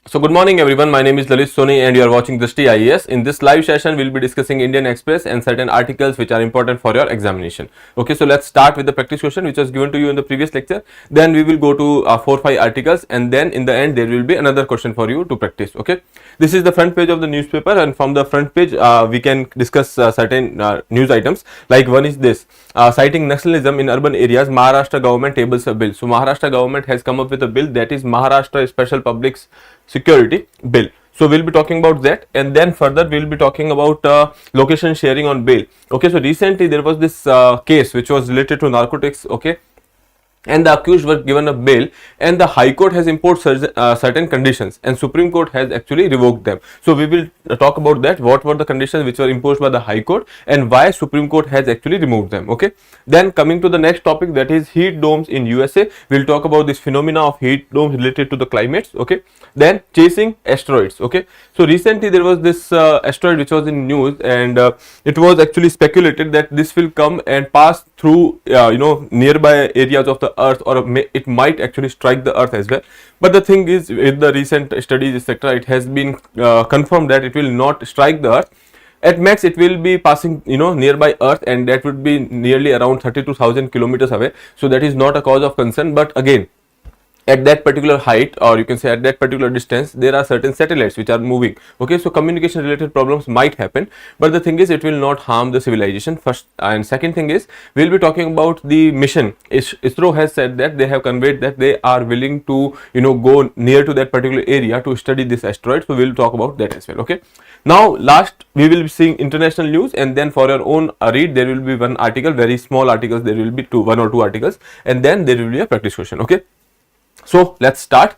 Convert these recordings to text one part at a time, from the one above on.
So good morning everyone, my name is Lalit Soni and you are watching Drishti IAS. In this live session, we'll be discussing Indian Express and certain articles which are important for your examination. Okay, so let's start with the practice question which was given to you in the previous lecture. Then we will go to 4-5 articles and then in the end there will be another question for you to practice. Okay, this is the front page of the newspaper and from the front page we can discuss certain news items. Like one is this, citing nationalism in urban areas, Maharashtra government tables a bill. So Maharashtra government has come up with a bill, that is Maharashtra Special Public Security Bill. So we'll be talking about that, and then further we'll be talking about location sharing on bail. Okay, so recently there was this case which was related to narcotics. Okay, and the accused were given a bail, and the High Court has imposed certain conditions, and Supreme Court has actually revoked them. So we will talk about that, what were the conditions which were imposed by the High Court and why Supreme Court has actually removed them. Okay, then coming to the next topic, that is heat domes in USA. We'll talk about this phenomena of heat domes related to the climates. Okay, then chasing asteroids. Okay, so recently there was this asteroid which was in news, and it was actually speculated that this will come and pass through nearby areas of the earth, or it might actually strike the earth as well. But the thing is, with the recent studies etc., it has been confirmed that it will not strike the earth. At max it will be passing nearby earth, and that would be nearly around 32,000 kilometers away. So that is not a cause of concern, but again, at that particular height, or you can say at that particular distance, there are certain satellites which are moving. Okay, so communication related problems might happen, but the thing is it will not harm the civilization, first. And second thing is, we'll be talking about the mission. ISRO has said that they have conveyed that they are willing to go near to that particular area to study this asteroid. So we'll talk about that as well. Okay, now last we will be seeing international news, and then for your own read there will be one article, very small articles, there will be one or two articles, and then there will be a practice question. Okay, so let's start.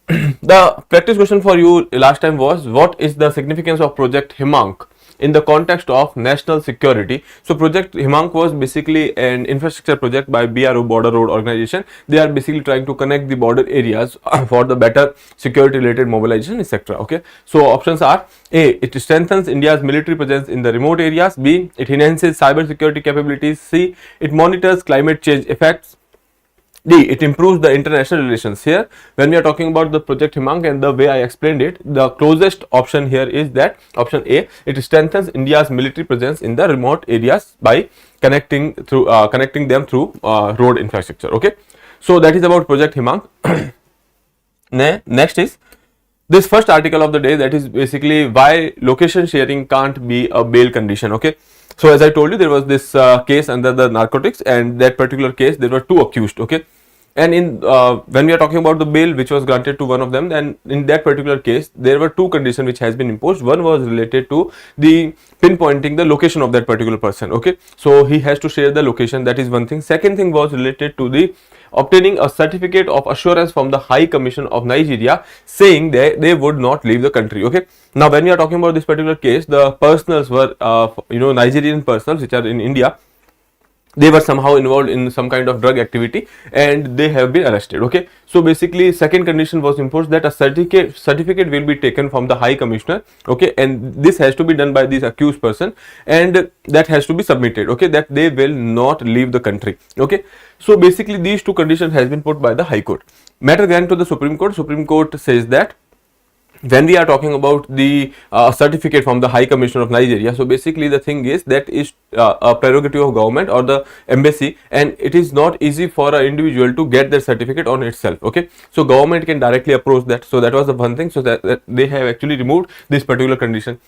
The practice question for you last time was, what is the significance of Project Himank in the context of national security? So Project Himank was basically an infrastructure project by BRO, Border Road Organization. They are basically trying to connect the border areas for the better security related mobilization, etc. Okay, so options are: A, it strengthens India's military presence in the remote areas; B, it enhances cyber security capabilities; C, it monitors climate change effects; D, it improves the international relations. Here, when we are talking about the Project Himank and the way I explained it, the closest option here is that option A, it strengthens India's military presence in the remote areas by connecting them through road infrastructure. Okay, so that is about Project Himank. Next is this first article of the day, that is basically why location sharing can't be a bail condition. Okay, so as I told you, there was this case under the narcotics, and that particular case there were two accused. Okay, and in when we are talking about the bail which was granted to one of them, then in that particular case there were two conditions which has been imposed. One was related to the pinpointing the location of that particular person. Okay, so he has to share the location, that is one thing. Second thing was related to the obtaining a certificate of assurance from the High Commission of Nigeria, saying that they would not leave the country. Okay, now when we are talking about this particular case, the personals were Nigerian personals which are in India. They were somehow involved in some kind of drug activity and they have been arrested. Okay, so basically second condition was imposed, that a certificate will be taken from the High Commissioner. Okay, and this has to be done by this accused person, and that has to be submitted. Okay, that they will not leave the country. Okay, so basically these two conditions has been put by the High Court. Matter granted to the Supreme Court. Supreme Court says that when we are talking about the certificate from the High Commissioner of Nigeria, so basically the thing is that is a prerogative of government or the embassy, and it is not easy for an individual to get their certificate on itself. Okay, so government can directly approach that. So that was the one thing. So that they have actually removed this particular condition.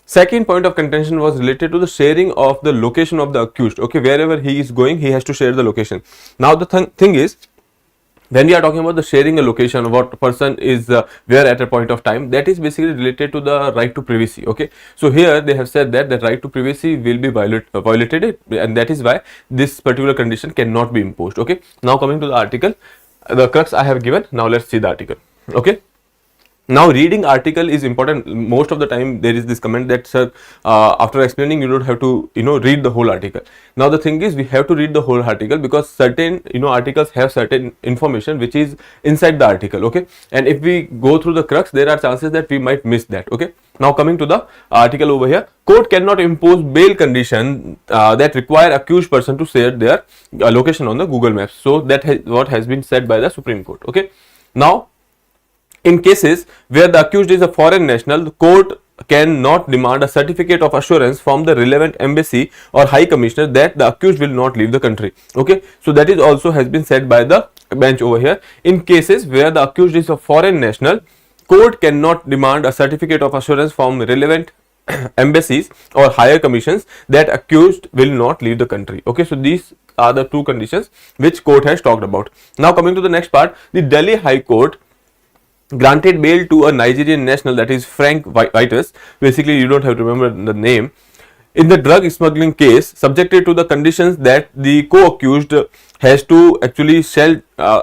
Second point of contention was related to the sharing of the location of the accused. Okay, wherever he is going, he has to share the location. Now the thing is, when we are talking about the sharing a location, what person is where at a point of time, that is basically related to the right to privacy. Okay, so here they have said that the right to privacy will be violated, and that is why this particular condition cannot be imposed. Okay, now coming to the article, the crux I have given. Now let's see the article. Okay, now reading article is important. Most of the time there is this comment that, sir, after explaining you don't have to read the whole article. Now the thing is, we have to read the whole article because certain articles have certain information which is inside the article. Okay, and if we go through the crux, there are chances that we might miss that. Okay, now coming to the article over here, court cannot impose bail condition that require accused person to share their location on the Google Maps. So that what has been said by the Supreme Court. Okay, now In cases where the accused is a foreign national, the court cannot demand a certificate of assurance from the relevant embassy or high commissioner that the accused will not leave the country. Okay, so that is also has been said by the bench over here. In cases where the accused is a foreign national, court cannot demand a certificate of assurance from relevant embassies or higher commissions that accused will not leave the country. Okay, so these are the two conditions which court has talked about. Now coming to the next part, the Delhi High Court granted bail to a Nigerian national, that is Frank Vitus. Basically, you don't have to remember the name. In the drug smuggling case, subjected to the conditions that the co-accused has to actually sell,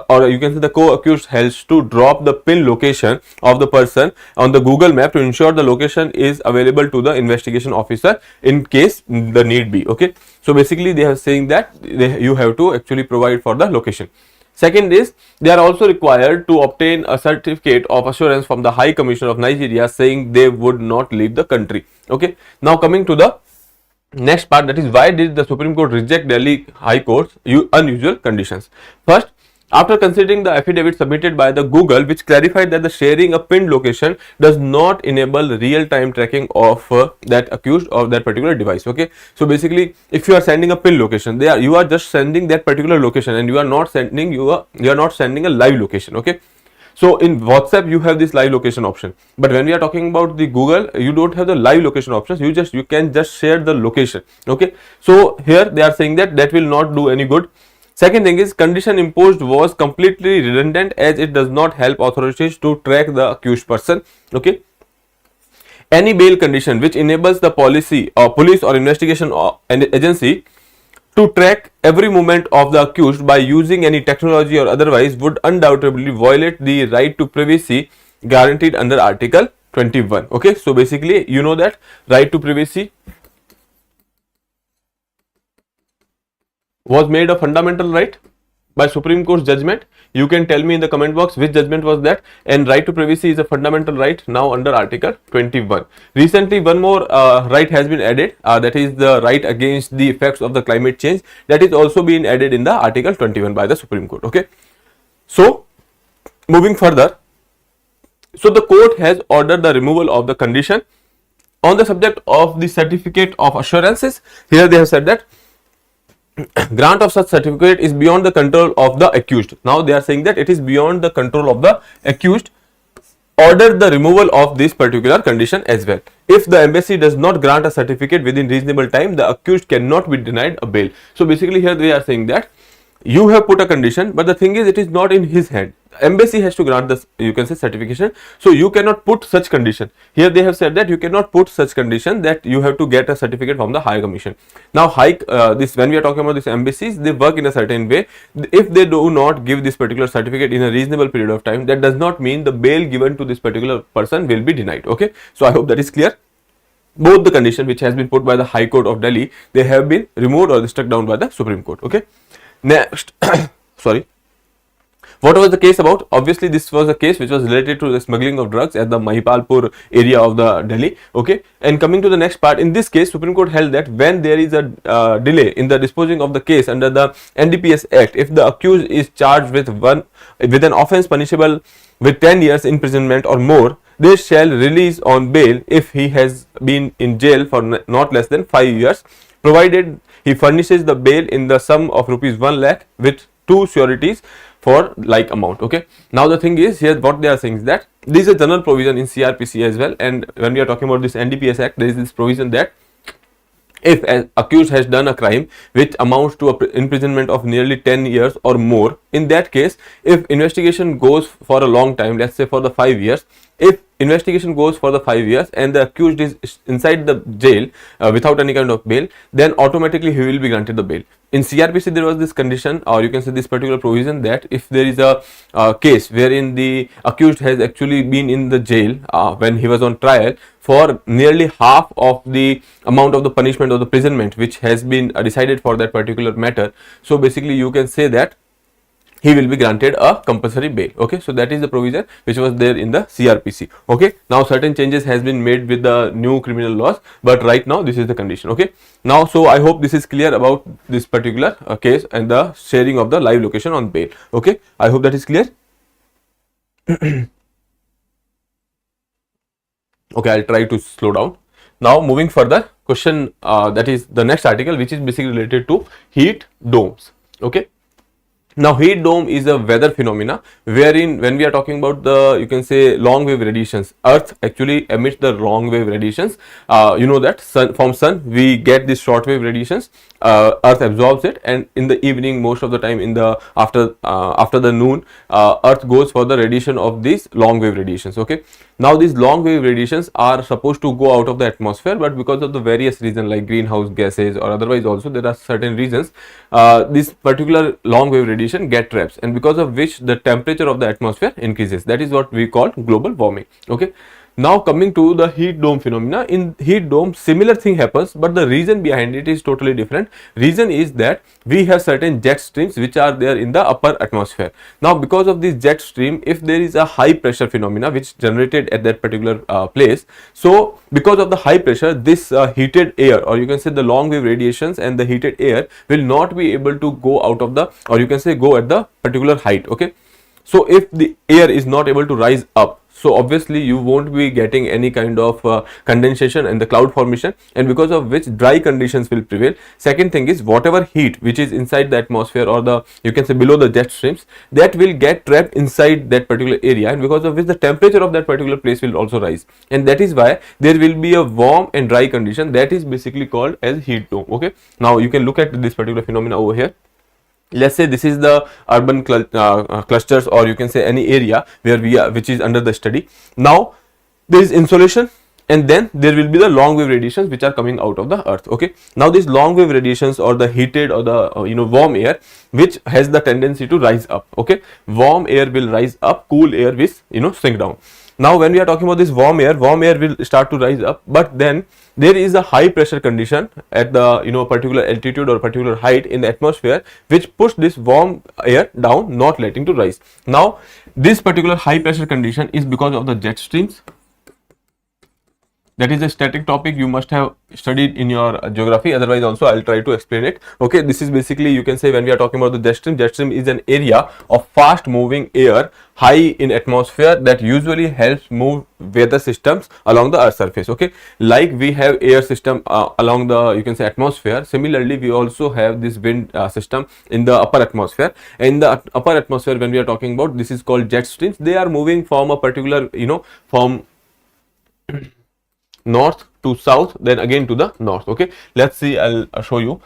or you can say the co-accused has to drop the pin location of the person on the Google map to ensure the location is available to the investigation officer in case the need be. Okay, so basically they are saying that you have to actually provide for the location. Second is, they are also required to obtain a certificate of assurance from the High Commissioner of Nigeria saying they would not leave the country. Okay, now coming to the next part, that is why did the Supreme Court reject Delhi High Court's unusual conditions. First, after considering the affidavit submitted by the Google, which clarified that the sharing a pinned location does not enable real-time tracking of that accused of that particular device. Okay, so basically, if you are sending a pin location, you are just sending that particular location, and you are not sending a live location. Okay, so in WhatsApp you have this live location option, but when we are talking about the Google, you don't have the live location options. You can just share the location. Okay, so here they are saying that will not do any good. Second thing is, condition imposed was completely redundant as it does not help authorities to track the accused person. Okay, any bail condition which enables the police or investigation agency to track every movement of the accused by using any technology or otherwise would undoubtedly violate the right to privacy guaranteed under Article 21. Okay, so basically you know that right to privacy was made a fundamental right by Supreme Court's judgment. You can tell me in the comment box which judgment was that. And right to privacy is a fundamental right now under Article 21. Recently, one more right has been added, that is the right against the effects of the climate change. That is also being added in the Article 21 by the Supreme Court. Okay, so moving further, so the court has ordered the removal of the condition on the subject of the certificate of assurances. Here they have said that grant of such certificate is beyond the control of the accused. Now they are saying that it is beyond the control of the accused. Order the removal of this particular condition as well. If the embassy does not grant a certificate within reasonable time, the accused cannot be denied a bail. So basically here they are saying that you have put a condition, but the thing is it is not in his hand. Embassy has to grant this, you can say, certification. So you cannot put such condition. Here they have said that you cannot put such condition that you have to get a certificate from the High Commission. Now when we are talking about these embassies, they work in a certain way. If they do not give this particular certificate in a reasonable period of time, that does not mean the bail given to this particular person will be denied. Okay, so I hope that is clear. Both the condition which has been put by the High Court of Delhi, they have been removed or struck down by the Supreme Court. Okay, next sorry, what was the case about? Obviously this was a case which was related to the smuggling of drugs at the Mahipalpur area of the Delhi. Okay, and coming to the next part, in this case Supreme Court held that when there is a delay in the disposing of the case under the NDPS Act, if the accused is charged with an offence punishable with 10 years imprisonment or more, they shall release on bail if he has been in jail for not less than 5 years, provided he furnishes the bail in the sum of rupees 1 lakh with 2 sureties for like amount. Okay, now the thing is here what they are saying is that this is a general provision in CRPC as well, and when we are talking about this NDPS Act, there is this provision that if an accused has done a crime which amounts to an imprisonment of nearly 10 years or more, in that case, if investigation goes for a long time, let's say for the 5 years, if investigation goes for the 5 years and the accused is inside the jail without any kind of bail, then automatically he will be granted the bail. In CRPC there was this condition, or you can say this particular provision, that if there is a case wherein the accused has actually been in the jail when he was on trial for nearly half of the amount of the punishment or the imprisonment which has been decided for that particular matter, so basically you can say that he will be granted a compulsory bail. Okay, so that is the provision which was there in the CRPC. Okay, now certain changes has been made with the new criminal laws, but right now this is the condition. Okay, now so I hope this is clear about this particular case and the sharing of the live location on bail. Okay, I hope that is clear. Okay, I'll try to slow down. Now moving further, question that is the next article, which is basically related to heat domes. Okay. Now heat dome is a weather phenomena wherein when we are talking about the, you can say, long wave radiations, earth actually emits the long wave radiations. You know that from sun we get these short wave radiations, earth absorbs it, and in the evening, most of the time in the after the noon, earth goes for the radiation of these long wave radiations. Okay, now these long wave radiations are supposed to go out of the atmosphere, but because of the various reasons like greenhouse gases or otherwise also there are certain reasons, this particular long wave radiation get trapped, and because of which the temperature of the atmosphere increases. That is what we call global warming. Okay, now coming to the heat dome phenomena, in heat dome similar thing happens, but the reason behind it is totally different. Reason is that we have certain jet streams which are there in the upper atmosphere. Now because of this jet stream, if there is a high pressure phenomena which generated at that particular place, so because of the high pressure, this heated air, or you can say the long wave radiations and the heated air, will not be able to go out of the, or you can say go at the particular height. Okay, so if the air is not able to rise up, so obviously you won't be getting any kind of condensation and the cloud formation, and because of which dry conditions will prevail. Second thing is, whatever heat which is inside the atmosphere, or the, you can say, below the jet streams, that will get trapped inside that particular area, and because of which the temperature of that particular place will also rise, and that is why there will be a warm and dry condition. That is basically called as heat dome. Okay, now you can look at this particular phenomena over here. Let's say this is the urban clusters, or you can say any area where we are, which is under the study. Now there is insolation, and then there will be the long wave radiations which are coming out of the earth. Okay, now these long wave radiations, or the heated, or the warm air, which has the tendency to rise up. Okay, warm air will rise up, cool air will sink down. Now when we are talking about this warm air will start to rise up, but then there is a high pressure condition at the particular altitude or particular height in the atmosphere, which push this warm air down, not letting to rise. Now this particular high pressure condition is because of the jet streams. That is a static topic you must have studied in your geography, otherwise also I'll try to explain it. Okay, this is basically, you can say, when we are talking about the jet stream is an area of fast moving air high in atmosphere that usually helps move weather systems along the earth surface. Okay, like we have air system along the, you can say, atmosphere, similarly we also have this wind system in the upper atmosphere. In the upper atmosphere, when we are talking about, this is called jet streams. They are moving from a particular, from north to south, then again to the north. Okay, let's see, I'll show you.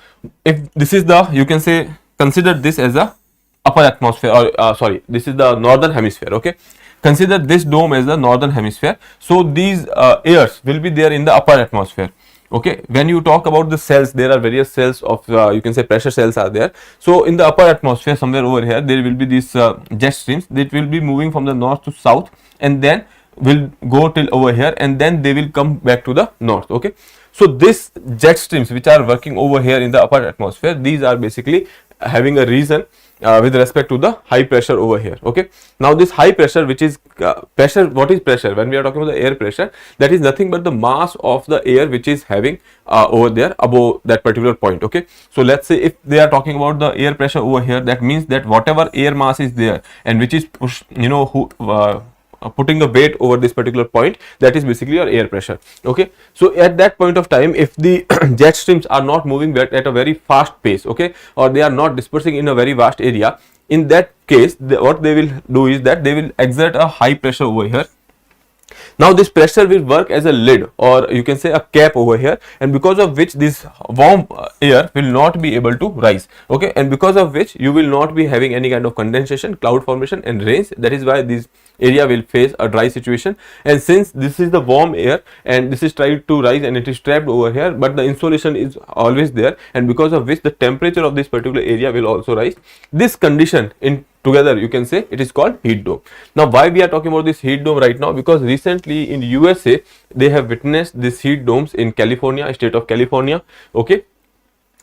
If this is the, you can say, consider this as a upper atmosphere, or sorry, this is the northern hemisphere. Okay, consider this dome as the northern hemisphere. So these airs will be there in the upper atmosphere. Okay, when you talk about the cells, there are various cells of you can say pressure cells are there. So in the upper atmosphere, somewhere over here, there will be these jet streams that will be moving from the north to south, and then will go till over here, and then they will come back to the north. Okay, so this jet streams which are working over here in the upper atmosphere, these are basically having a reason with respect to the high pressure over here. Okay, now this high pressure, which is pressure, what is pressure? When we are talking about the air pressure, that is nothing but the mass of the air which is having over there above that particular point. Okay, so let's say if they are talking about the air pressure over here, that means that whatever air mass is there and which is push, putting the weight over this particular point, that is basically your air pressure. Okay, so at that point of time, if the jet streams are not moving at a very fast pace, okay, or they are not dispersing in a very vast area, in that case what they will do is that they will exert a high pressure over here. Now this pressure will work as a lid, or you can say a cap over here, and because of which this warm air will not be able to rise. Okay, and because of which you will not be having any kind of condensation, cloud formation and rains. That is why this area will face a dry situation, and since this is the warm air and this is tried to rise and it is trapped over here, but the insolation is always there, and because of which the temperature of this particular area will also rise. This condition in together, you can say, it is called heat dome. Now why we are talking about this heat dome right now? Because recently in USA they have witnessed these heat domes in California, state of California. Okay,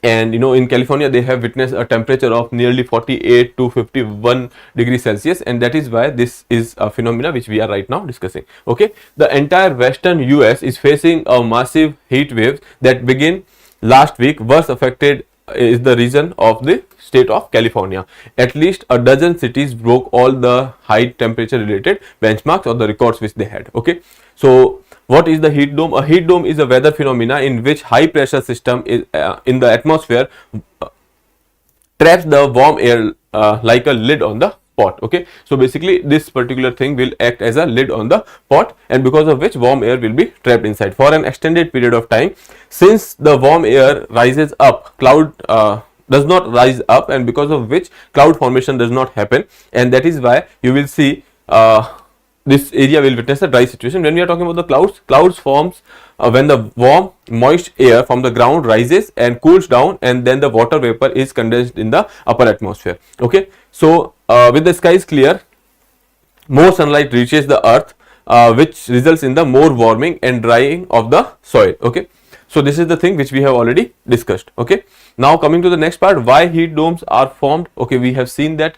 and in California they have witnessed a temperature of nearly 48 to 51 degrees Celsius, and that is why this is a phenomena which we are right now discussing. Okay, the entire western US is facing a massive heat wave that began last week. Worst affected is the region of the state of California. At least a dozen cities broke all the high temperature related benchmarks or the records which they had. Okay, so What is the heat dome? A heat dome is a weather phenomena in which high pressure system is in the atmosphere traps the warm air like a lid on the pot. Okay, so basically this particular thing will act as a lid on the pot, and because of which warm air will be trapped inside for an extended period of time. Since the warm air rises up, cloud does not rise up, and because of which cloud formation does not happen, and that is why you will see this area will witness a dry situation. When we are talking about the clouds forms when the warm moist air from the ground rises and cools down, and then the water vapor is condensed in the upper atmosphere. Okay, so with the skies clear, more sunlight reaches the earth, which results in the more warming and drying of the soil. Okay, so this is the thing which we have already discussed. Okay, now coming to the next part, why heat domes are formed. Okay, we have seen that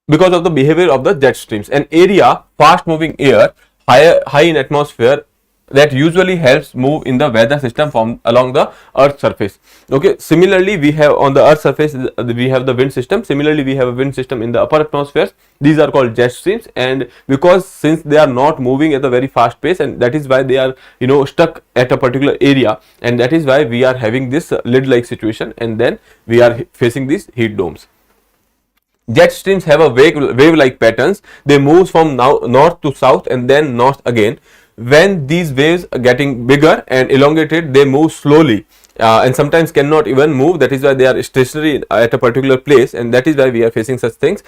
because of the behavior of the jet streams. An area fast moving air high in atmosphere that usually helps move in the weather system from along the earth surface. Okay, similarly we have on the earth surface we have the wind system. Similarly we have a wind system in the upper atmosphere. These are called jet streams, and because since they are not moving at a very fast pace, and that is why they are stuck at a particular area, and that is why we are having this lid like situation, and then we are facing these heat domes. Jet streams have a wave-like patterns. They move from north to south and then north again. When these waves are getting bigger and elongated, they move slowly and sometimes cannot even move. That is why they are stationary at a particular place, and that is why we are facing such things.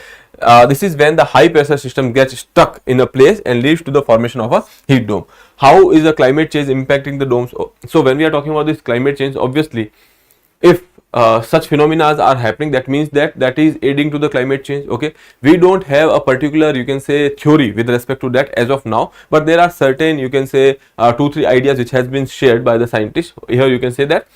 This is when the high pressure system gets stuck in a place and leads to the formation of a heat dome. How is the climate change impacting the domes? So when we are talking about this climate change, obviously if such phenomena are happening, that means that is aiding to the climate change. Okay, we don't have a particular, you can say, theory with respect to that as of now, but there are certain, you can say, 2-3 ideas which has been shared by the scientists. Here you can say that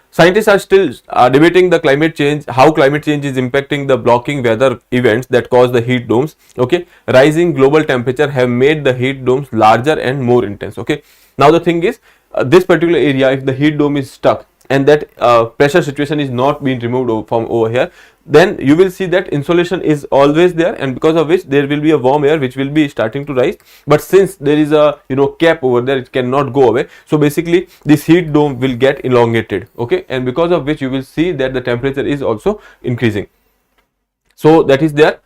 scientists are still debating the climate change, how climate change is impacting the blocking weather events that cause the heat domes. Okay, rising global temperature have made the heat domes larger and more intense. Okay, now the thing is, this particular area, if the heat dome is stuck and that pressure situation is not being removed from over here, then you will see that insolation is always there, and because of which there will be a warm air which will be starting to rise. But since there is a cap over there, it cannot go away. So basically this heat dome will get elongated. Okay, and because of which you will see that the temperature is also increasing. So that is there.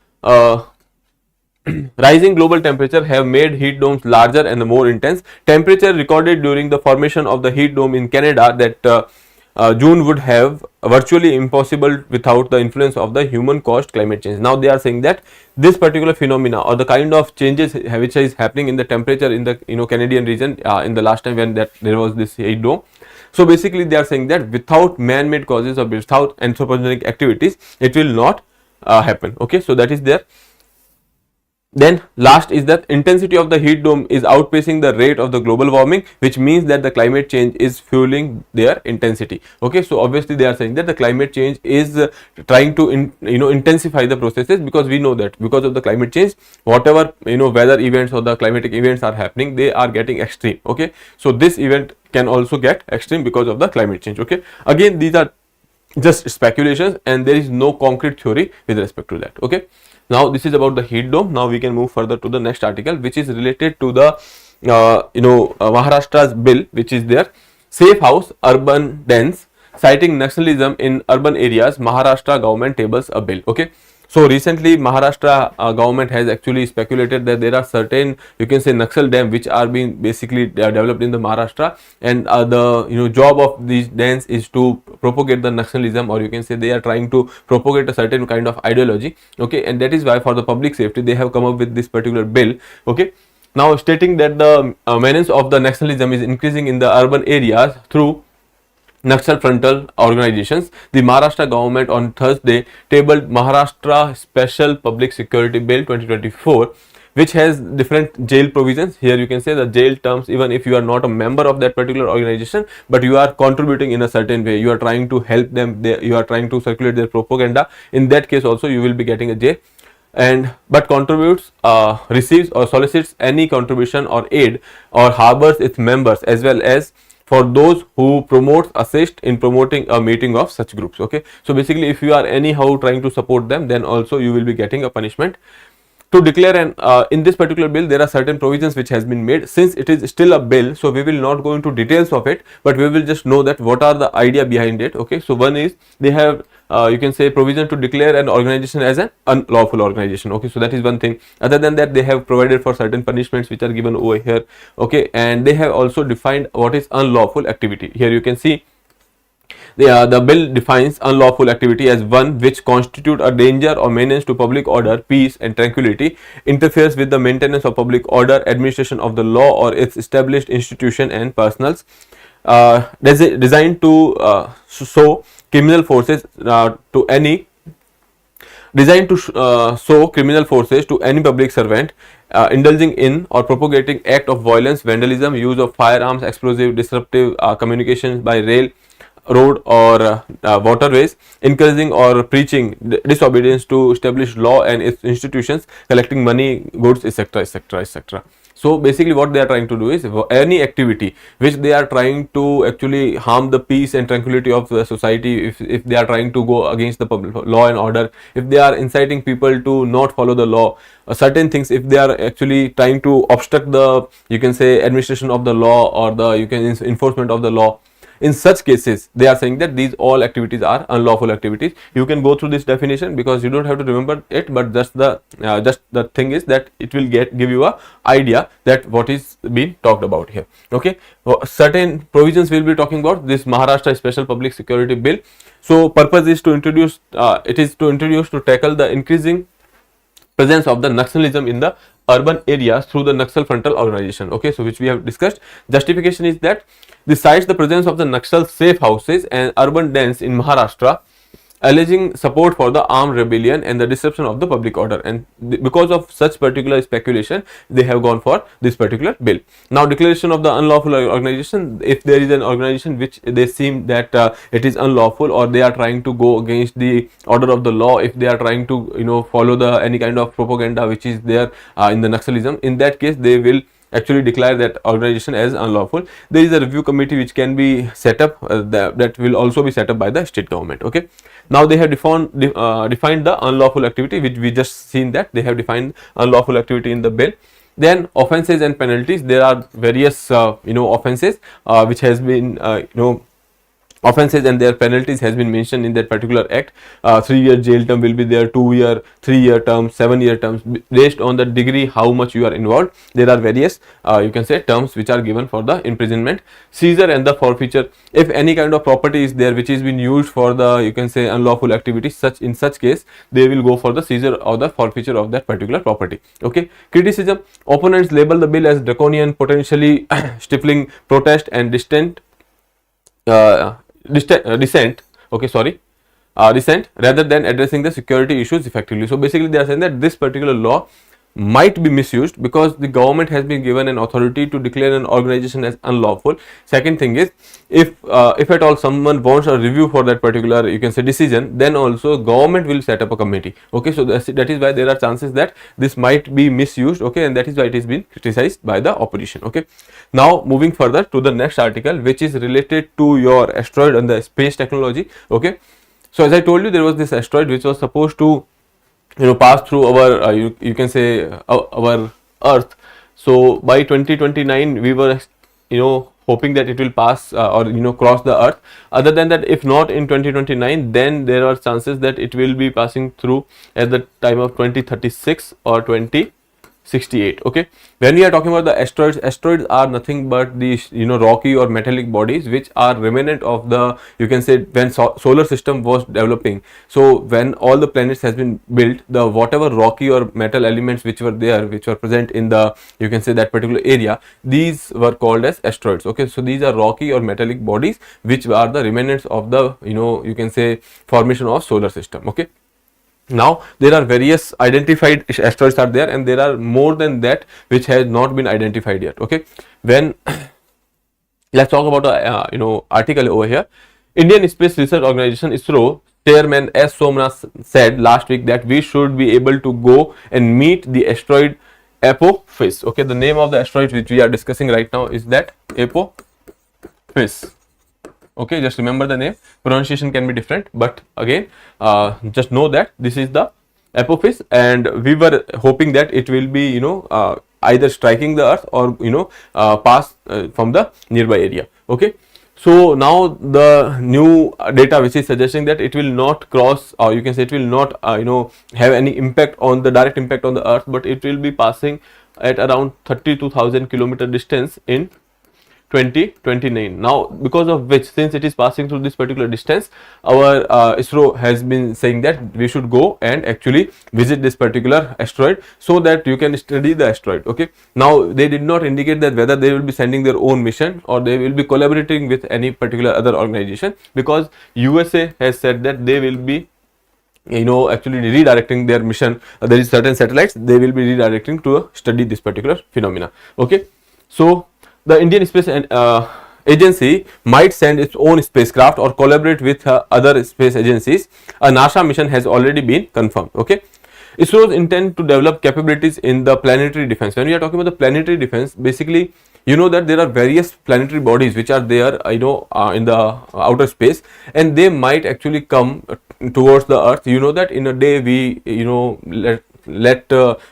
Rising global temperature have made heat domes larger and more intense. Temperature recorded during the formation of the heat dome in Canada that June would have virtually impossible without the influence of the human caused climate change. Now they are saying that this particular phenomena or the kind of changes which is happening in the temperature in the Canadian region in the last time when there was this heat dome. So basically they are saying that without man-made causes or without anthropogenic activities, it will not happen. Okay, so that is there. Then last is that intensity of the heat dome is outpacing the rate of the global warming, which means that the climate change is fueling their intensity. Okay, so obviously they are saying that the climate change is trying to intensify the processes, because we know that because of the climate change, whatever weather events or the climatic events are happening, they are getting extreme. Okay, so this event can also get extreme because of the climate change. Okay, again these are just speculations and there is no concrete theory with respect to that. Okay, now this is about the heat dome. Now we can move further to the next article, which is related to the Maharashtra's bill, which is there, safe house urban dense, citing nationalism in urban areas. Maharashtra government tables a bill. Okay, so recently Maharashtra government has actually speculated that there are certain, you can say, Naxal dam which are being basically developed in the Maharashtra, and the job of these dams is to propagate the nationalism, or you can say they are trying to propagate a certain kind of ideology. Okay, and that is why for the public safety they have come up with this particular bill. Okay, now stating that the menace of the nationalism is increasing in the urban areas through Naxal frontal organizations. The Maharashtra government on Thursday tabled Maharashtra Special Public Security Bill 2024, which has different jail provisions. Here you can say the jail terms, even if you are not a member of that particular organization, but you are contributing in a certain way, you are trying to help them, you are trying to circulate their propaganda, in that case also you will be getting a jail. And but contributes, receives or solicits any contribution or aid or harbors its members, as well as for those who promote, assist in promoting a meeting of such groups. Okay, so basically if you are anyhow trying to support them, then also you will be getting a punishment. to declare an in this particular bill there are certain provisions which has been made. Since it is still a bill, so we will not go into details of it, but we will just know that what are the idea behind it. Okay, so one is they have you can say provision to declare an organization as an unlawful organization. Okay, so that is one thing. Other than that, they have provided for certain punishments which are given over here. Okay, and they have also defined what is unlawful activity. Here you can see the bill defines unlawful activity as one which constitute a danger or menace to public order, peace and tranquility, interferes with the maintenance of public order, administration of the law or its established institution and personals, designed to show criminal forces to any show criminal forces to any public servant indulging in or propagating act of violence, vandalism, use of firearms, explosive, disruptive communications by rail, road or waterways, encouraging or preaching disobedience to established law and its institutions, collecting money, goods, etc., etc., etc. So basically what they are trying to do is any activity which they are trying to actually harm the peace and tranquility of the society, if they are trying to go against the public law and order, if they are inciting people to not follow the law, certain things, if they are actually trying to obstruct the, you can say, administration of the law or the, you can enforcement of the law, in such cases they are saying that these all activities are unlawful activities. You can go through this definition because you don't have to remember it, but just the thing is that it will give you a idea that what is being talked about here. Okay, certain provisions we will be talking about this Maharashtra Special Public Security Bill. So purpose is to introduce to tackle the increasing presence of the Naxalism in the urban areas through the Naxal frontal organization. Okay, so which we have discussed. Justification is that this cites the presence of the Naxal safe houses and urban dens in Maharashtra, alleging support for the armed rebellion and the disruption of the public order, and because of such particular speculation they have gone for this particular bill. Now declaration of the unlawful organization, if there is an organization which they seem that it is unlawful or they are trying to go against the order of the law, if they are trying to follow the any kind of propaganda which is there in the Naxalism, in that case they will actually declare that organization as unlawful. There is a review committee which can be set up that will also be set up by the state government. Okay, now they have defined the unlawful activity, which we just seen that they have defined unlawful activity in the bill. Then offences and penalties, there are various offences which has been offences and their penalties has been mentioned in that particular act. 3-year jail term will be there, 2-year, 3-year terms, 7-year terms, based on the degree how much you are involved. There are various you can say terms which are given for the imprisonment. Seizure and the forfeiture, if any kind of property is there which is been used for the, you can say, unlawful activity, in such case they will go for the seizure or the forfeiture of that particular property. Okay, criticism, opponents label the bill as draconian, potentially stifling protest and dissent rather than addressing the security issues effectively. So basically they are saying that this particular law might be misused because the government has been given an authority to declare an organization as unlawful. Second thing is, if at all someone wants a review for that particular, you can say, decision, then also government will set up a committee. Okay, so that is why there are chances that this might be misused. Okay, and that is why it is being criticized by the opposition. Okay, now moving further to the next article, which is related to your asteroid and the space technology. Okay, so as I told you, there was this asteroid which was supposed to pass through our you can say our Earth. So by 2029 we were hoping that it will pass or cross the Earth. Other than that, if not in 2029, then there are chances that it will be passing through at the time of 2036 or 2068. Okay, when we are talking about the asteroids are nothing but these rocky or metallic bodies which are remnant of the, you can say, when solar system was developing. So when all the planets has been built, the whatever rocky or metal elements which were there, which were present in the, you can say, that particular area, these were called as asteroids. Okay, so these are rocky or metallic bodies which are the remnants of the you can say formation of solar system. Okay, now there are various identified asteroids are there, and there are more than that which has not been identified yet. Okay, when let's talk about the article over here. Indian Space Research Organization ISRO chairman S. Somnath said last week that we should be able to go and meet the asteroid Apophis. Okay, the name of the asteroid which we are discussing right now is that Apophis. Okay, just remember the name. Pronunciation can be different, but again, just know that this is the Apophis, and we were hoping that it will be, either striking the earth or, pass from the nearby area. Okay. So now the new data which is suggesting that it will not cross, or you can say it will not have any impact on the direct impact on the earth, but it will be passing at around 32,000 kilometer distance in 2029. Now, because of which, since it is passing through this particular distance, our ISRO has been saying that we should go and actually visit this particular asteroid so that you can study the asteroid. Okay. Now, they did not indicate that whether they will be sending their own mission or they will be collaborating with any particular other organization, because USA has said that they will be actually redirecting their mission. There is certain satellites they will be redirecting to study this particular phenomena. Okay. So the Indian Space Agency might send its own spacecraft or collaborate with other space agencies. A NASA mission has already been confirmed. Okay. ISRO's intent to develop capabilities in the planetary defense. When we are talking about the planetary defense, basically, you know that there are various planetary bodies which are there, in the outer space, and they might actually come towards the earth. You know that in a day we, let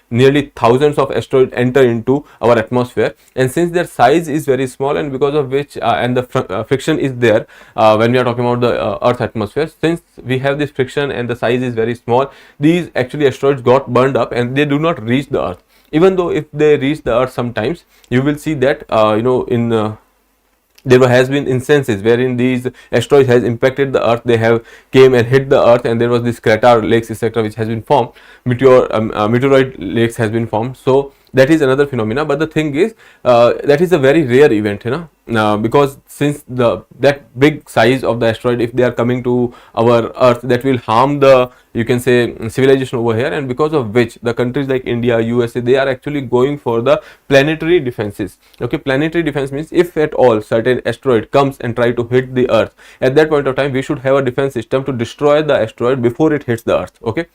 nearly thousands of asteroids enter into our atmosphere, and since their size is very small, and because of which and the friction is there when we are talking about the earth atmosphere, since we have this friction and the size is very small, these actually asteroids got burned up and they do not reach the earth. Even though if they reach the earth, sometimes you will see that there has been instances wherein these asteroids has impacted the earth, they have came and hit the earth, and there was this crater lakes etc which has been formed, meteoroid lakes has been formed. So that is another phenomena, but the thing is that is a very rare event, because since that big size of the asteroid, if they are coming to our earth, that will harm the, you can say, civilization over here, and because of which the countries like India, USA, they are actually going for the planetary defenses. Okay, planetary defense means if at all certain asteroid comes and try to hit the earth, at that point of time we should have a defense system to destroy the asteroid before it hits the earth. Okay.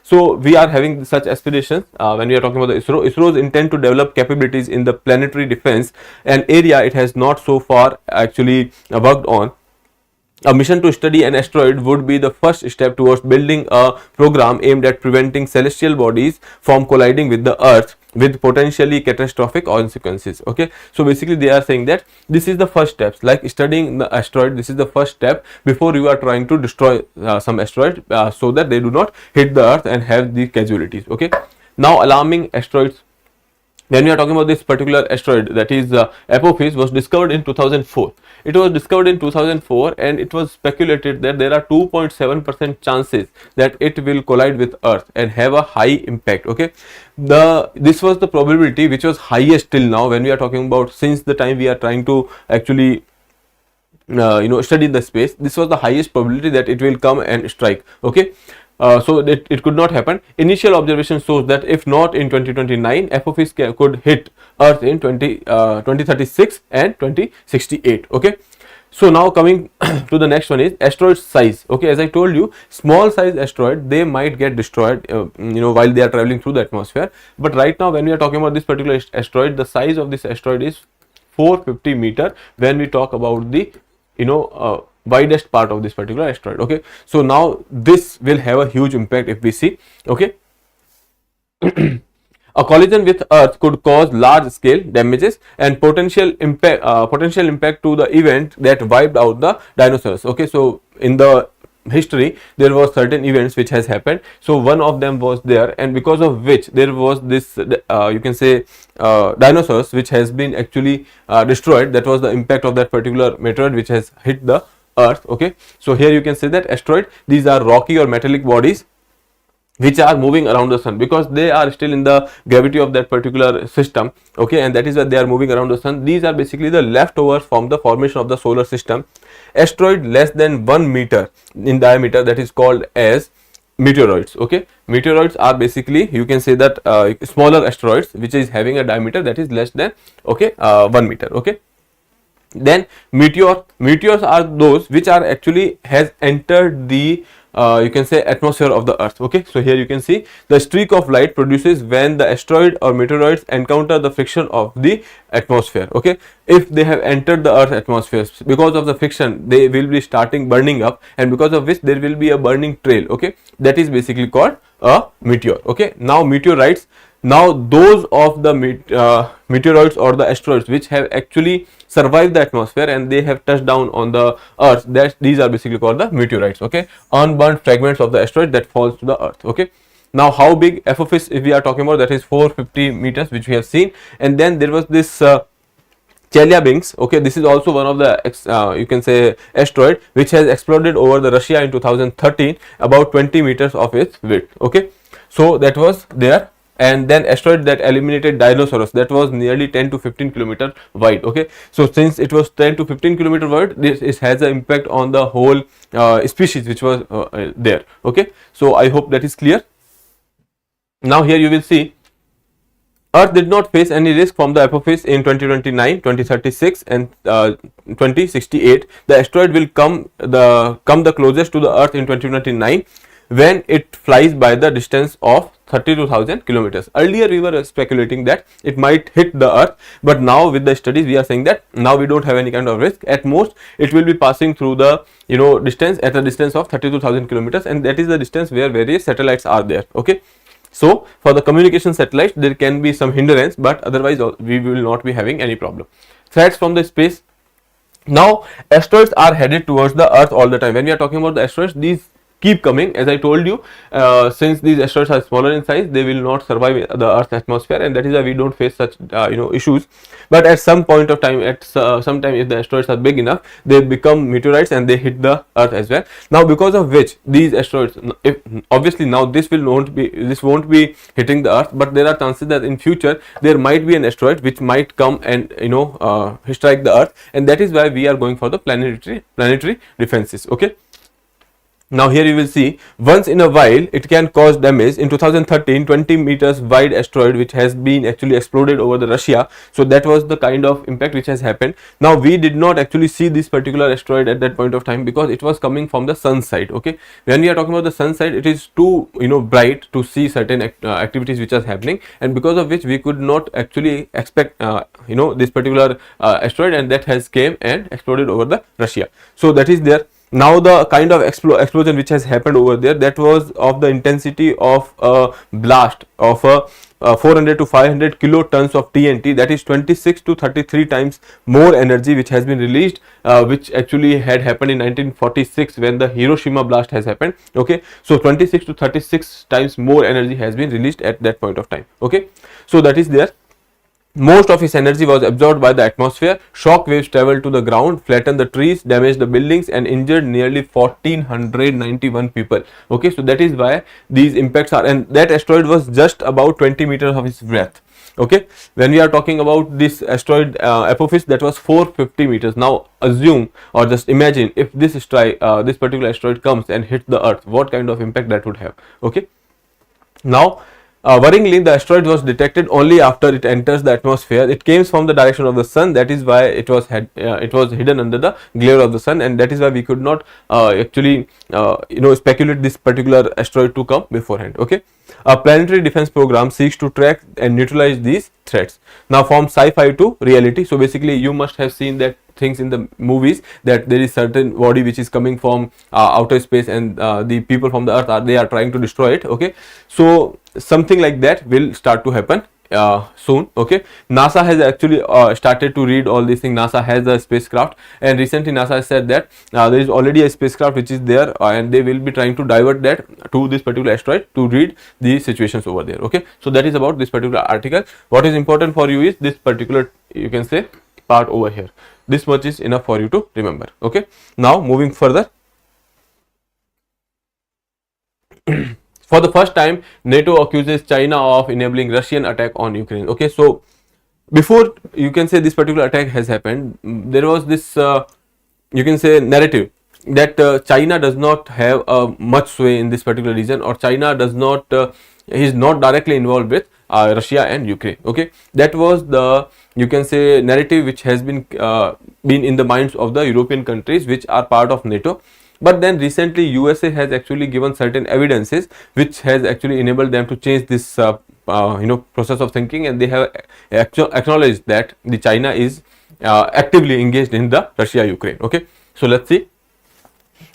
So we are having such aspirations when we are talking about the ISRO. ISRO's intent to develop capabilities in the planetary defense, an area it has not so far actually worked on. A mission to study an asteroid would be the first step towards building a program aimed at preventing celestial bodies from colliding with the earth with potentially catastrophic consequences. Okay, so basically they are saying that this is the first steps, like studying the asteroid, this is the first step before you are trying to destroy some asteroid so that they do not hit the earth and have the casualties. Okay, now alarming asteroids. When we are talking about this particular asteroid, that is Apophis, was discovered in 2004. It was discovered in 2004, and it was speculated that there are 2.7% chances that it will collide with Earth and have a high impact. Okay, this was the probability which was highest till now. When we are talking about, since the time we are trying to actually study the space, this was the highest probability that it will come and strike. Okay. So it could not happen. Initial observation shows that if not in 2029, Apophis could hit Earth in 2036 and 2068. Okay. So now coming to the next one is asteroid size. Okay, as I told you, small size asteroid, they might get destroyed while they are traveling through the atmosphere. But right now when we are talking about this particular asteroid, the size of this asteroid is 450 meter when we talk about the widest part of this particular asteroid. Okay, so now this will have a huge impact if we see. Okay. A collision with Earth could cause large scale damages and potential impact to the event that wiped out the dinosaurs. Okay, so in the history there was certain events which has happened, so one of them was there, and because of which there was this you can say dinosaurs which has been actually destroyed. That was the impact of that particular meteoroid which has hit the Earth. Okay, so here you can say that asteroid, these are rocky or metallic bodies which are moving around the sun, because they are still in the gravity of that particular system. Okay, and that is why they are moving around the sun. These are basically the leftovers from the formation of the solar system. Asteroid less than 1 meter in diameter, that is called as meteoroids. Okay, meteoroids are basically, you can say that smaller asteroids which is having a diameter that is less than 1 meter. Okay, Then meteors are those which are actually has entered the you can say atmosphere of the earth. Okay, so here you can see the streak of light produces when the asteroid or meteoroids encounter the friction of the atmosphere. Okay, if they have entered the earth atmosphere, because of the friction they will be starting burning up, and because of which there will be a burning trail. Okay, that is basically called a meteor. Okay, now meteorites, now those of the meteoroids or the asteroids which have actually survived the atmosphere and they have touched down on the earth, that these are basically called the meteorites. Okay, unburnt fragments of the asteroid that falls to the earth. Okay, now how big Apophis if we are talking about, that is 450 meters, which we have seen. And then there was this Chelyabinsk. Okay, this is also one of the you can say asteroid which has exploded over the Russia in 2013, about 20 meters of its width. Okay, so that was there. And then asteroid that eliminated dinosaurs, that was nearly 10 to 15 kilometer wide. Okay, so since it was 10 to 15 kilometer wide, this has an impact on the whole species which was there. Okay, so I hope that is clear. Now here you will see Earth did not face any risk from the Apophis in 2029, 2036 and 2068. The asteroid will come the closest to the Earth in 2029, when it flies by the distance of 32,000 kilometers. Earlier we were speculating that it might hit the earth, but now with the studies we are saying that now we don't have any kind of risk. At most it will be passing through the distance at a distance of 32,000 kilometers, and that is the distance where various satellites are there. Okay, so for the communication satellites there can be some hindrance, but otherwise we will not be having any problem. Threats from the space. Now asteroids are headed towards the earth all the time. When we are talking about the asteroids, these keep coming. As I told you, since these asteroids are smaller in size, they will not survive the Earth's atmosphere, and that is why we don't face such issues. But at some point of time, some time, if the asteroids are big enough, they become meteorites and they hit the Earth as well. Now because of which these asteroids, obviously now this won't be hitting the Earth, but there are chances that in future there might be an asteroid which might come and strike the Earth, and that is why we are going for the planetary defenses. Okay. Now here you will see, once in a while it can cause damage. In 2013, 20 meters wide asteroid which has been actually exploded over the Russia. So that was the kind of impact which has happened. Now we did not actually see this particular asteroid at that point of time because it was coming from the sun side. Okay, when we are talking about the sun side, it is too bright to see certain activities which are happening, and because of which we could not actually expect this particular asteroid, and that has came and exploded over the Russia. So that is there. Now the kind of explosion which has happened over there, that was of the intensity of a blast of a 400 to 500 kilotons of TNT, that is 26 to 33 times more energy which has been released, which actually had happened in 1946 when the Hiroshima blast has happened. Okay, so 26 to 36 times more energy has been released at that point of time. Okay, so that is there. Most of its energy was absorbed by the atmosphere. Shock waves traveled to the ground, flattened the trees, damaged the buildings, and injured nearly 1491 people. Okay, so that is why these impacts are, and that asteroid was just about 20 meters of its breadth. Okay, when we are talking about this asteroid Apophis, that was 450 meters. Now assume or just imagine if this particular asteroid comes and hits the earth, what kind of impact that would have. Okay, now worryingly, the asteroid was detected only after it enters the atmosphere. It came from the direction of the sun, that is why it was hidden under the glare of the sun, and that is why we could not actually speculate this particular asteroid to come beforehand. Okay, a planetary defense program seeks to track and neutralize these threats. Now from sci-fi to reality. So basically you must have seen that things in the movies, that there is certain body which is coming from outer space, and the people from the earth are trying to destroy it. Okay, so something like that will start to happen soon. Okay, NASA has actually started to read all these things. NASA has a spacecraft, and recently NASA has said that there is already a spacecraft which is there, and they will be trying to divert that to this particular asteroid to read the situations over there. Okay, so that is about this particular article. What is important for you is this particular, you can say, part over here. This much is enough for you to remember. Okay, now moving further. For the first time, NATO accuses China of enabling Russian attack on Ukraine. Okay, so before you can say this particular attack has happened, there was this you can say narrative that China does not have much sway in this particular region, or China does not is not directly involved with Russia and Ukraine. Okay, that was the, you can say, narrative which has been been in the minds of the European countries which are part of NATO. But then recently USA has actually given certain evidences which has actually enabled them to change this process of thinking, and they have acknowledged that the China is actively engaged in the Russia Ukraine. Okay, so let's see.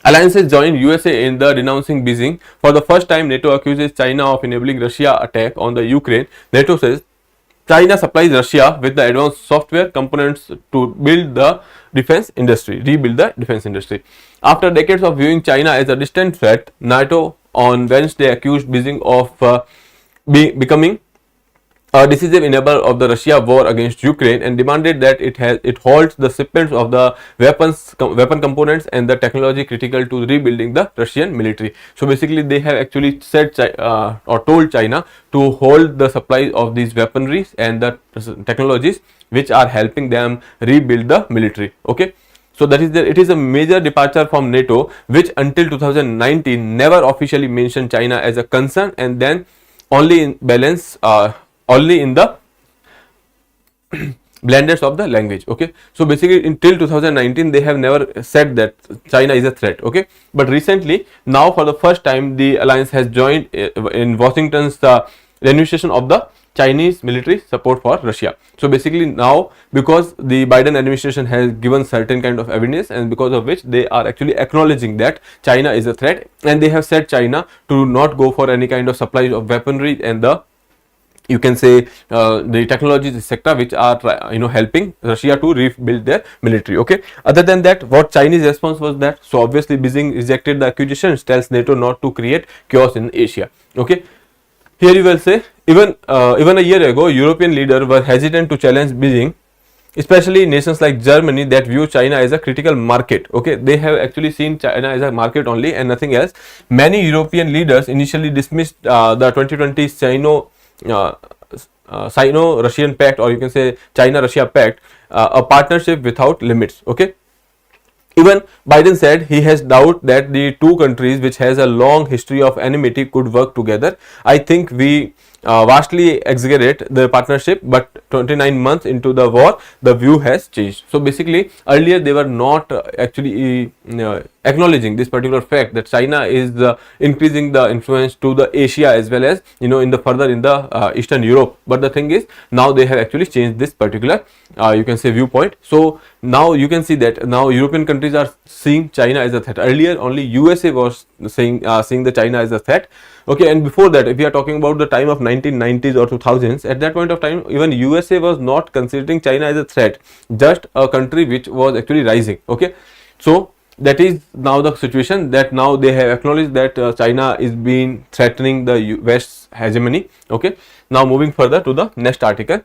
Alliances joined USA in the denouncing Beijing. For the first time, NATO accuses China of enabling Russia attack on the Ukraine. NATO says China supplies Russia with the advanced software components to build the defense industry, rebuild the defense industry. After decades of viewing China as a distant threat, NATO on Wednesday accused Beijing of becoming a decisive enabler of the Russia war against Ukraine and demanded that it halts the shipments of the weapon components and the technology critical to rebuilding the Russian military. So basically, they have actually said or told China to hold the supply of these weaponries and the technologies which are helping them rebuild the military. Okay. So that is it is a major departure from NATO, which until 2019 never officially mentioned China as a concern, and then only in balance only in the blenders of the language. Okay, so basically until 2019 they have never said that China is a threat. Okay, but recently, now for the first time, the alliance has joined in Washington's renunciation of the Chinese military support for Russia. So basically now, because the Biden administration has given certain kind of evidence, and because of which they are actually acknowledging that China is a threat, and they have said China to not go for any kind of supplies of weaponry and the, you can say, the technologies sector which are helping Russia to rebuild their military. Okay, other than that, what Chinese response was that, so obviously Beijing rejected the accusations, tells NATO not to create chaos in Asia. Okay, here you will say even a year ago European leaders were hesitant to challenge Beijing, especially nations like Germany that view China as a critical market. Okay, they have actually seen China as a market only and nothing else. Many European leaders initially dismissed the 2020 Sino-Russian pact, or you can say China-Russia pact, a partnership without limits. Okay, even Biden said he has doubt that the two countries which has a long history of enmity could work together. I think we vastly exaggerate the partnership, but 29 months into the war, the view has changed. So basically, earlier they were not actually acknowledging this particular fact that China is increasing the influence to the Asia as well as in the further in the Eastern Europe. But the thing is, now they have actually changed this particular you can say viewpoint. So now you can see that now European countries are seeing China as a threat. Earlier only USA was seeing the China as a threat. Okay, and before that, if we are talking about the time of 1990s or 2000s, at that point of time, even USA was not considering China as a threat, just a country which was actually rising. Okay, so that is now the situation, that now they have acknowledged that China is being threatening the West's hegemony. Okay, now moving further to the next article.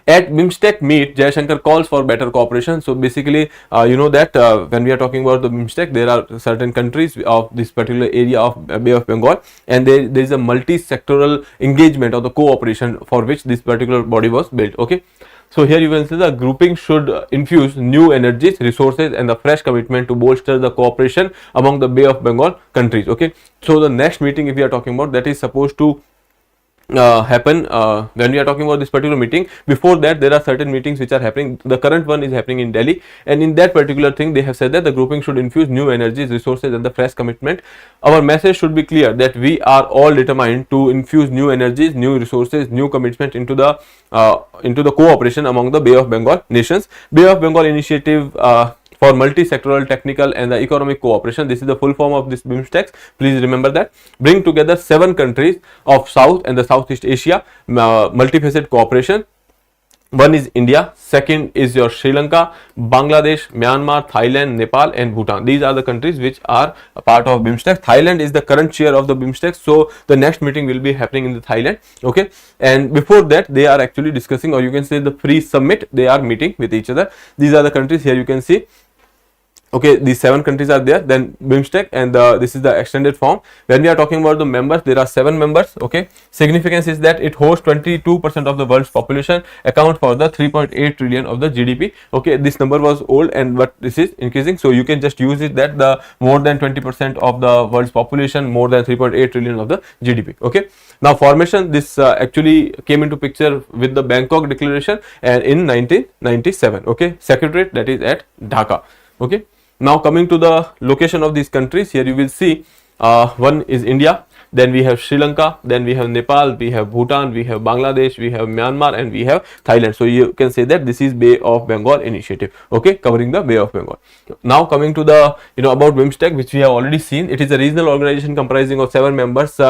At BIMSTEC meet, Jaishankar calls for better cooperation. So basically, that when we are talking about the BIMSTEC, there are certain countries of this particular area of Bay of Bengal, and there is a multi-sectoral engagement of the cooperation for which this particular body was built. Okay, so here you will see the grouping should infuse new energies, resources, and the fresh commitment to bolster the cooperation among the Bay of Bengal countries. Okay, so the next meeting, if we are talking about, that is supposed to happen when we are talking about this particular meeting. Before that, there are certain meetings which are happening. The current one is happening in Delhi, and in that particular thing they have said that the grouping should infuse new energies, resources, and the fresh commitment. Our message should be clear that we are all determined to infuse new energies, new resources, new commitment into the cooperation among the Bay of Bengal nations. Bay of Bengal initiative for multi-sectoral, technical, and the economic cooperation. This is the full form of this BIMSTEC. Please remember that. Bring together 7 countries of South and the Southeast Asia, multifaceted cooperation. One is India, second is your Sri Lanka, Bangladesh, Myanmar, Thailand, Nepal, and Bhutan. These are the countries which are a part of BIMSTEC. Thailand is the current chair of the BIMSTEC, so the next meeting will be happening in the Thailand. Okay, and before that they are actually discussing, or you can say the pre-summit, they are meeting with each other. These are the countries. Here you can see Okay, these 7 countries are there. Then BIMSTEC, and this is the extended form. When we are talking about the members, there are 7 members. Okay, significance is that it hosts 22% of the world's population, account for the 3.8 trillion of the GDP. Okay, this number was old, and but this is increasing, so you can just use it that the more than 20% of the world's population, more than 3.8 trillion of the GDP. Okay, now formation, this actually came into picture with the Bangkok Declaration and in 1997. Okay, secretariat that is at Dhaka. Okay, now coming to the location of these countries, here you will see one is India, then we have Sri Lanka, then we have Nepal, we have Bhutan, we have Bangladesh, we have Myanmar, and we have Thailand. So you can say that this is Bay of Bengal initiative, okay, covering the Bay of Bengal. Now coming to the about BIMSTEC, which we have already seen, it is a regional organization comprising of 7 members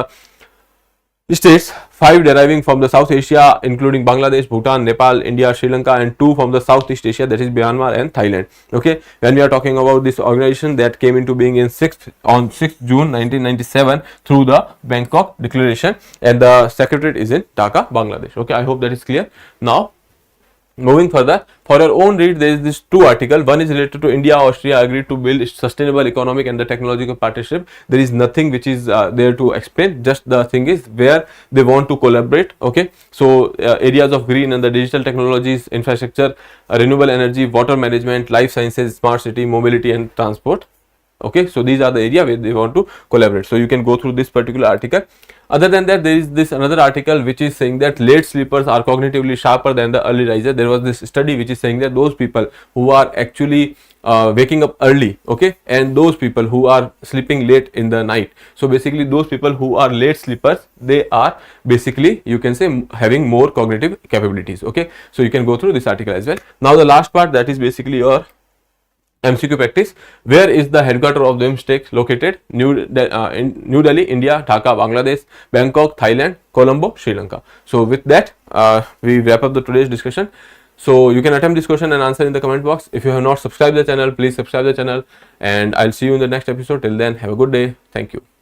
states, 5 deriving from the South Asia, including Bangladesh, Bhutan, Nepal, India, Sri Lanka, and 2 from the Southeast Asia, that is Myanmar and Thailand. Okay, when we are talking about this organization that came into being in 6th June 1997 through the Bangkok Declaration, and the secretariat is in Dhaka, Bangladesh. Okay, I hope that is clear. Now moving further, for your own read, there is this 2 article. One is related to India, Austria agreed to build sustainable economic and the technological partnership. There is nothing which is there to explain, just the thing is where they want to collaborate. Okay, so areas of green and the digital technologies, infrastructure, renewable energy, water management, life sciences, smart city, mobility and transport. Okay, so these are the area where they want to collaborate. So you can go through this particular article. Other than that, there is this another article which is saying that late sleepers are cognitively sharper than the early risers. There was this study which is saying that those people who are actually waking up early, okay, and those people who are sleeping late in the night, so basically those people who are late sleepers, they are basically, you can say, having more cognitive capabilities. Okay, so you can go through this article as well. Now the last part, that is basically your MCQ practice. Where is the headquarters of the BIMSTEC located? In New Delhi, India; Dhaka, Bangladesh; Bangkok, Thailand; Colombo, Sri Lanka. So with that, we wrap up the today's discussion. So you can attempt this question and answer in the comment box. If you have not subscribed the channel, please subscribe the channel, and I'll see you in the next episode. Till then, have a good day. Thank you.